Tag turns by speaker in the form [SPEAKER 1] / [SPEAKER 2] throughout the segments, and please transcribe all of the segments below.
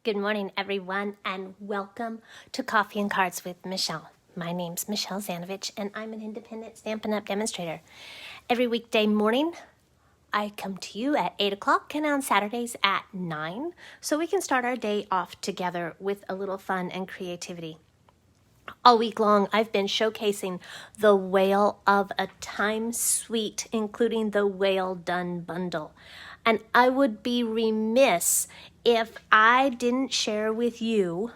[SPEAKER 1] Good morning, everyone, and welcome to Coffee and Cards with Michelle. My name's Michelle Zanovich, and I'm an independent Stampin' Up! Demonstrator. Every weekday morning, I come to you at 8 o'clock and on Saturdays at 9, so we can start our day off together with a little fun and creativity. All week long, I've been showcasing the Whale of a Time suite, including the Whale Done bundle. And I would be remiss if I didn't share with you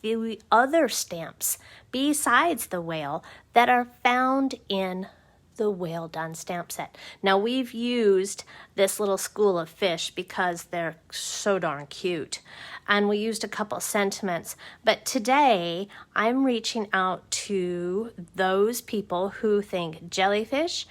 [SPEAKER 1] the other stamps besides the whale that are found in the Whale Done stamp set. Now, we've used this little school of fish because they're so darn cute, and we used a couple sentiments, but today I'm reaching out to those people who think jellyfish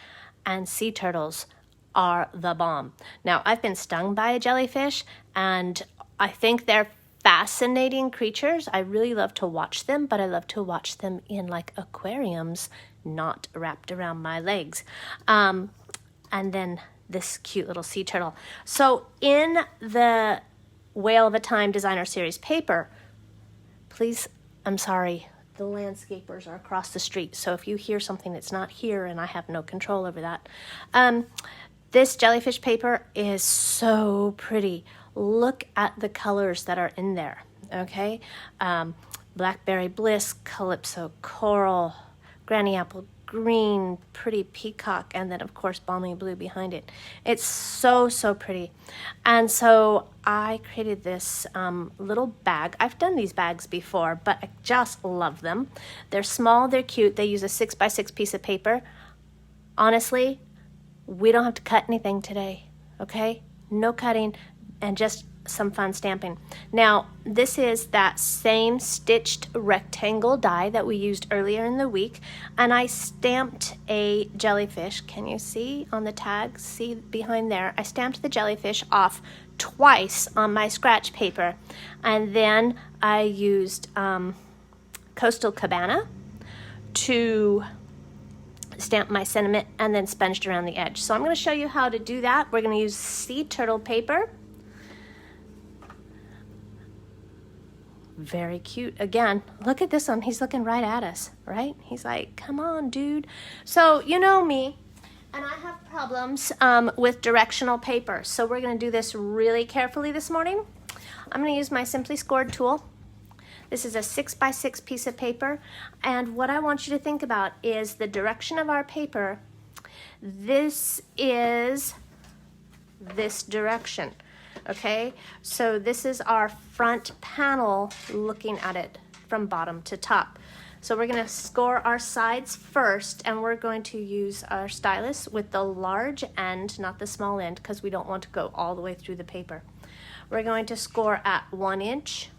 [SPEAKER 1] and sea turtles are the bomb. Now, I've been stung by a jellyfish, and I think they're fascinating creatures. I really love to watch them, but I love to watch them in like aquariums, not wrapped around my legs. And then this cute little sea turtle. So in the Whale of a Time Designer Series paper, please, I'm sorry, the landscapers are across the street. So if you hear something that's not here and I have no control over that. This jellyfish paper is so pretty. Look at the colors that are in there, okay? Blackberry Bliss, Calypso Coral, Granny Apple Green, Pretty Peacock, and then, of course, Balmy Blue behind it. It's so, so pretty. And so I created this little bag. I've done these bags before, but I just love them. They're small, they're cute. They use a 6x6 piece of paper. Honestly, we don't have to cut anything today, okay? No cutting and just some fun stamping. Now, this is that same stitched rectangle die that we used earlier in the week, and I stamped a jellyfish. Can you see on the tag? See behind there? I stamped the jellyfish off twice on my scratch paper, and then I used Coastal Cabana to stamp my sentiment and then sponged around the edge. So I'm going to show you how to do that. We're going to use sea turtle paper. Very cute. Again, look at this one. He's looking right at us, right? He's like, come on, dude. So you know me, and I have problems with directional paper. So we're going to do this really carefully this morning. I'm going to use my Simply Scored tool. This is a 6x6 piece of paper, and what I want you to think about is the direction of our paper. This is this direction, okay? So this is our front panel looking at it from bottom to top. So we're going to score our sides first, and we're going to use our stylus with the large end, not the small end, because we don't want to go all the way through the paper. We're going to score at 1 inch.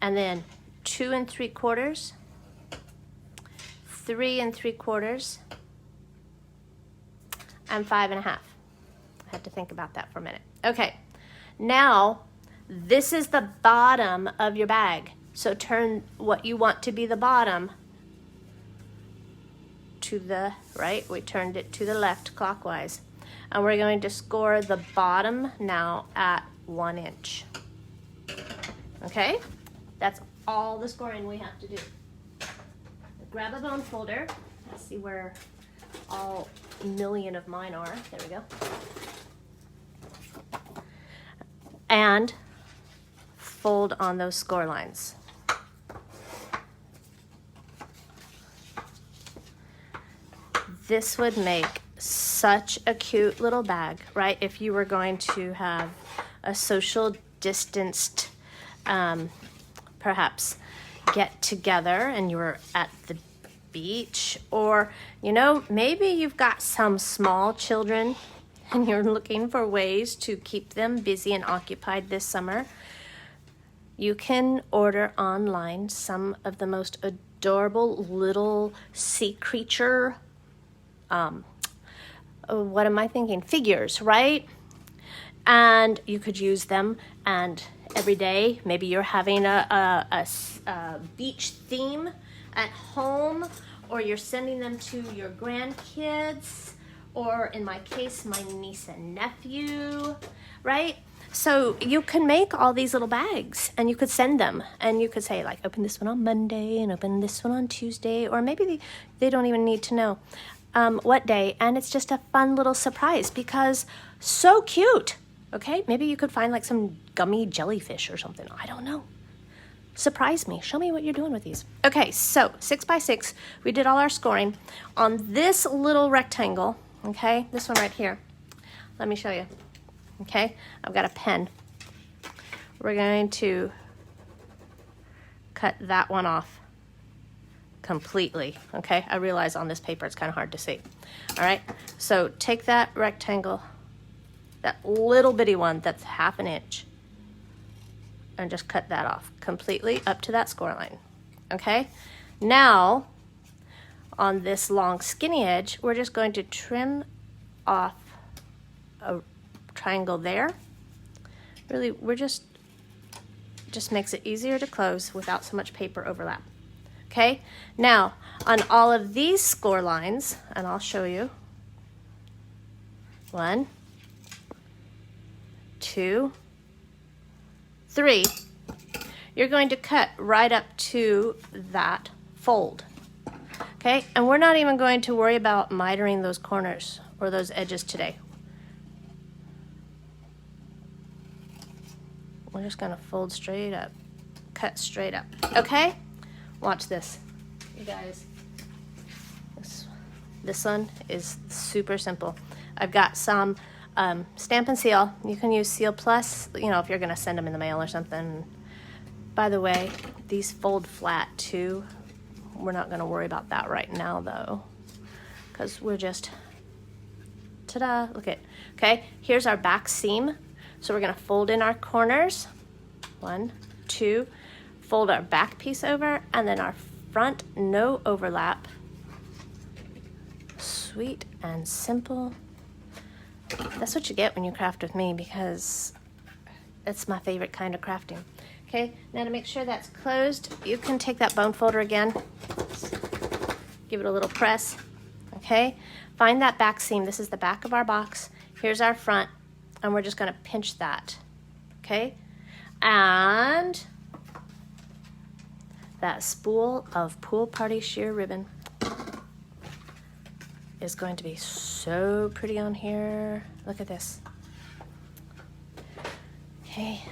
[SPEAKER 1] And then 2 3/4, 3 3/4, and 5 1/2. I had to think about that for a minute. Okay, now this is the bottom of your bag. So turn what you want to be the bottom to the right. We turned it to the left clockwise. And we're going to score the bottom now at 1 inch. Okay? That's all the scoring we have to do. Grab a bone folder. Let's see where all million of mine are. There we go. And fold on those score lines. This would make such a cute little bag, right? If you were going to have a social distanced perhaps get together and you're at the beach, or you know, maybe you've got some small children and you're looking for ways to keep them busy and occupied this summer. You can order online some of the most adorable little sea creature what am I thinking? Figures, right? And you could use them, and every day, maybe you're having a beach theme at home, or you're sending them to your grandkids, or in my case, my niece and nephew, right? So you can make all these little bags and you could send them and you could say like, open this one on Monday and open this one on Tuesday, or maybe they don't even need to know what day. And it's just a fun little surprise because so cute. Okay, maybe you could find like some gummy jellyfish or something. I don't know. Surprise me. Show me what you're doing with these. Okay, so 6 by 6, we did all our scoring on this little rectangle. Okay, this one right here. Let me show you. Okay, I've got a pen. We're going to cut that one off completely. Okay, I realize on this paper it's kind of hard to see. All right, so take that rectangle, that little bitty one that's 1/2 inch, and just cut that off completely up to that score line. Okay, now on this long skinny edge, we're just going to trim off a triangle there. Really, we're just makes it easier to close without so much paper overlap. Okay, now on all of these score lines, and I'll show you. 1, 2, 3. You're going to cut right up to that fold. Okay, and we're not even going to worry about mitering those corners or those edges today. We're just gonna fold straight up, cut straight up, okay? Watch this, you guys. This one is super simple. I've got some Stampin' Seal. You can use Seal Plus, you know, if you're gonna send them in the mail or something. By the way, these fold flat too. We're not gonna worry about that right now though, because we're just, ta-da, look at, okay? Here's our back seam. So we're gonna fold in our corners, 1, 2, fold our back piece over, and then our front, no overlap. Sweet and simple. That's what you get when you craft with me, because it's my favorite kind of crafting. Okay, now to make sure that's closed, you can take that bone folder again, give it a little press, okay? Find that back seam. This is the back of our box. Here's our front. And we're just gonna pinch that, okay? And that spool of Pool Party sheer ribbon is going to be so pretty on here. Look at this. Okay,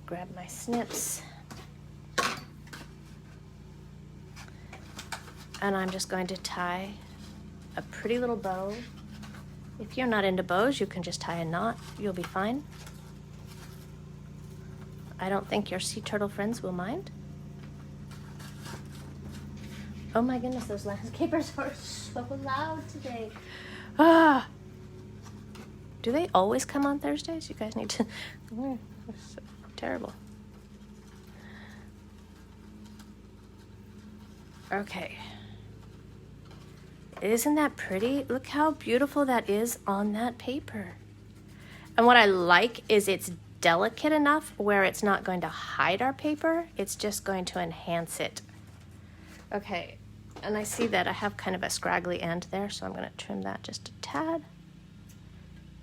[SPEAKER 1] grab my snips. And I'm just going to tie a pretty little bow. If you're not into bows, you can just tie a knot. You'll be fine. I don't think your sea turtle friends will mind. Oh my goodness, those landscapers are so loud today. Ah! Do they always come on Thursdays? You guys need to... It's so terrible. Okay. Isn't that pretty? Look how beautiful that is on that paper. And what I like is it's delicate enough where it's not going to hide our paper. It's just going to enhance it. Okay, and I see that I have kind of a scraggly end there, so I'm going to trim that just a tad.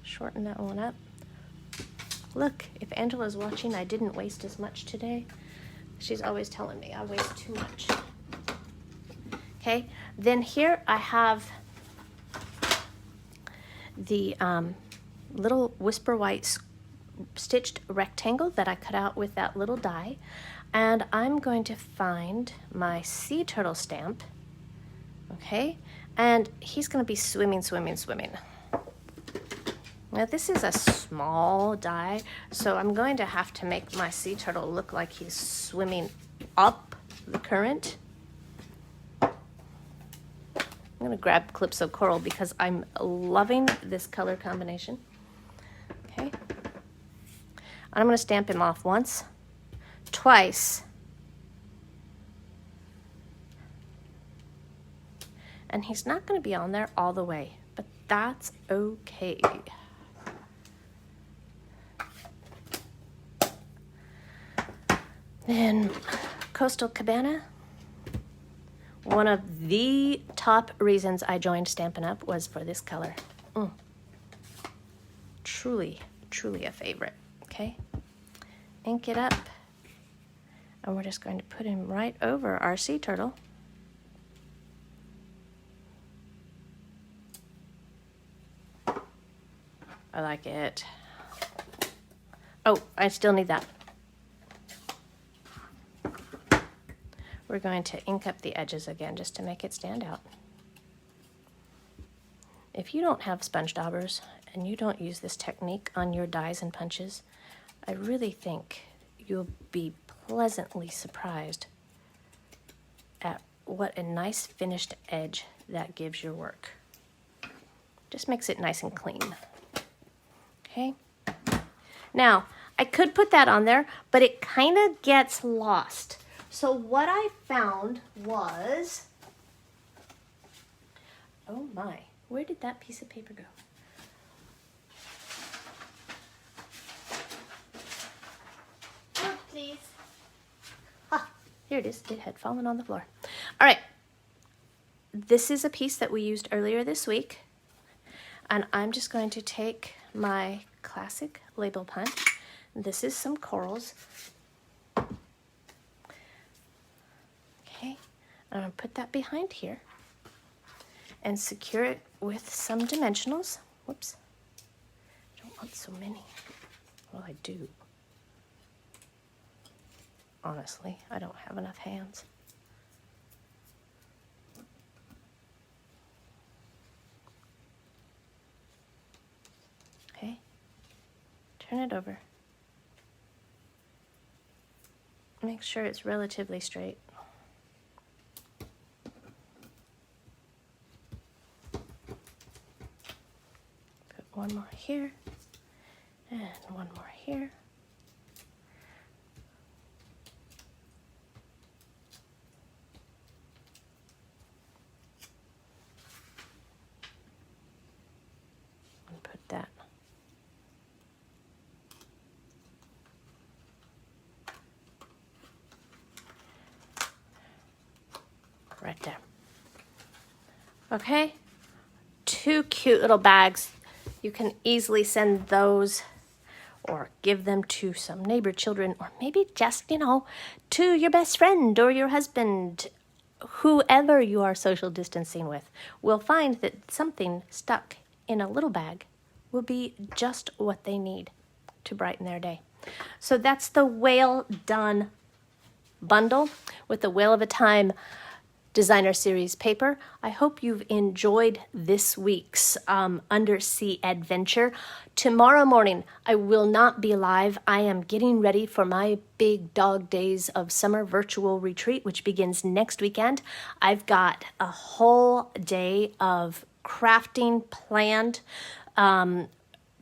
[SPEAKER 1] Shorten that one up. Look, if Angela's watching, I didn't waste as much today. She's always telling me I waste too much. Okay, then here I have the little Whisper White stitched rectangle that I cut out with that little die. And I'm going to find my sea turtle stamp, okay? And he's gonna be swimming, swimming, swimming. Now this is a small die, so I'm going to have to make my sea turtle look like he's swimming up the current. I'm gonna grab Calypso Coral because I'm loving this color combination. Okay. I'm gonna stamp him off once, twice, and he's not gonna be on there all the way, but that's okay. Then Coastal Cabana. One of the top reasons I joined Stampin' Up! Was for this color. Truly, truly a favorite. Okay, ink it up, and we're just going to put him right over our sea turtle. I like it. Oh, I still need that. We're going to ink up the edges again just to make it stand out. If you don't have sponge daubers and you don't use this technique on your dies and punches, I really think you'll be pleasantly surprised at what a nice finished edge that gives your work. Just makes it nice and clean. Okay. Now, I could put that on there, but it kind of gets lost. So what I found was, oh my, where did that piece of paper go? Oh, please. Ah, here it is. It had fallen on the floor. All right. This is a piece that we used earlier this week. And I'm just going to take my classic label punch. This is some corals. Okay, I'm going to put that behind here and secure it with some dimensionals. Whoops, I don't want so many. Well, I do. Honestly, I don't have enough hands. Okay, turn it over. Make sure it's relatively straight. Put one more here, and one more here. And put that right there. Okay, 2 cute little bags. You can easily send those or give them to some neighbor children, or maybe just, to your best friend or your husband, whoever you are social distancing with. Will find that something stuck in a little bag will be just what they need to brighten their day. So that's the Whale Done bundle with the Whale of a Time Designer Series paper. I hope you've enjoyed this week's undersea adventure. Tomorrow morning, I will not be live. I am getting ready for my Big Dog Days of Summer virtual retreat, which begins next weekend. I've got a whole day of crafting planned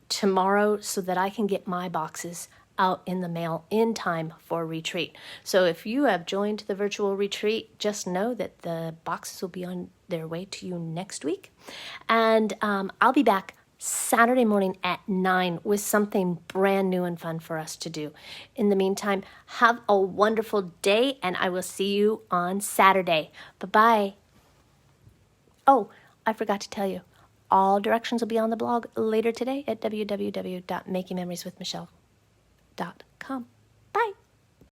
[SPEAKER 1] tomorrow so that I can get my boxes out in the mail in time for retreat. So if you have joined the virtual retreat, just know that the boxes will be on their way to you next week. And I'll be back Saturday morning at 9 with something brand new and fun for us to do. In the meantime, have a wonderful day, and I will see you on Saturday. Bye-bye. Oh, I forgot to tell you, all directions will be on the blog later today at www.makingmemorieswithmichelle.com.